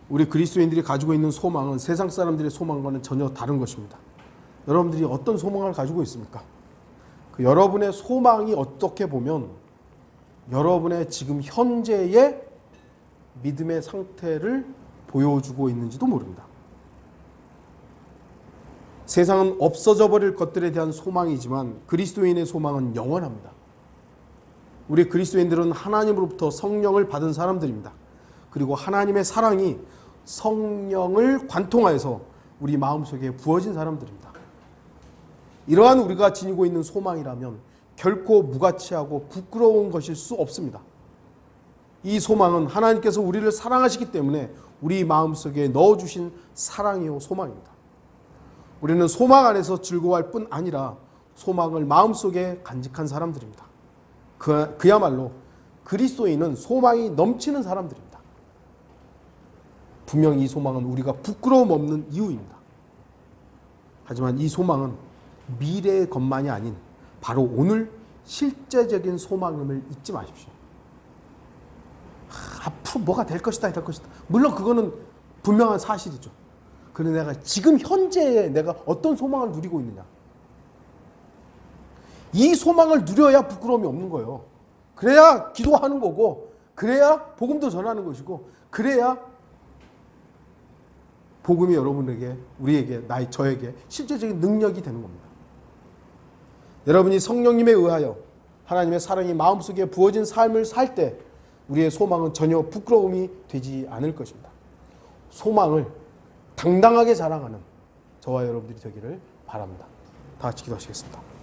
우리 그리스도인들이 가지고 있는 소망은 세상 사람들의 소망과는 전혀 다른 것입니다. 여러분들이 어떤 소망을 가지고 있습니까? 여러분의 소망이 어떻게 보면 여러분의 지금 현재의 믿음의 상태를 보여주고 있는지도 모릅니다. 세상은 없어져 버릴 것들에 대한 소망이지만 그리스도인의 소망은 영원합니다. 우리 그리스도인들은 하나님으로부터 성령을 받은 사람들입니다. 그리고 하나님의 사랑이 성령을 관통하여서 우리 마음속에 부어진 사람들입니다. 이러한 우리가 지니고 있는 소망이라면 결코 무가치하고 부끄러운 것일 수 없습니다. 이 소망은 하나님께서 우리를 사랑하시기 때문에 우리 마음속에 넣어주신 사랑이요 소망입니다. 우리는 소망 안에서 즐거워할 뿐 아니라 소망을 마음속에 간직한 사람들입니다. 그야말로 그리스도인은 소망이 넘치는 사람들입니다. 분명히 이 소망은 우리가 부끄러움 없는 이유입니다. 하지만 이 소망은 미래의 것만이 아닌 바로 오늘 실제적인 소망임을 잊지 마십시오. 앞으로 뭐가 될 것이다, 될 것이다. 물론 그거는 분명한 사실이죠. 그런데 내가 지금 현재에 내가 어떤 소망을 누리고 있느냐. 이 소망을 누려야 부끄러움이 없는 거예요. 그래야 기도하는 거고, 그래야 복음도 전하는 것이고, 그래야 복음이 여러분에게, 우리에게, 저에게 실제적인 능력이 되는 겁니다. 여러분이 성령님에 의하여 하나님의 사랑이 마음속에 부어진 삶을 살 때 우리의 소망은 전혀 부끄러움이 되지 않을 것입니다. 소망을 당당하게 자랑하는 저와 여러분들이 되기를 바랍니다. 다 같이 기도하시겠습니다.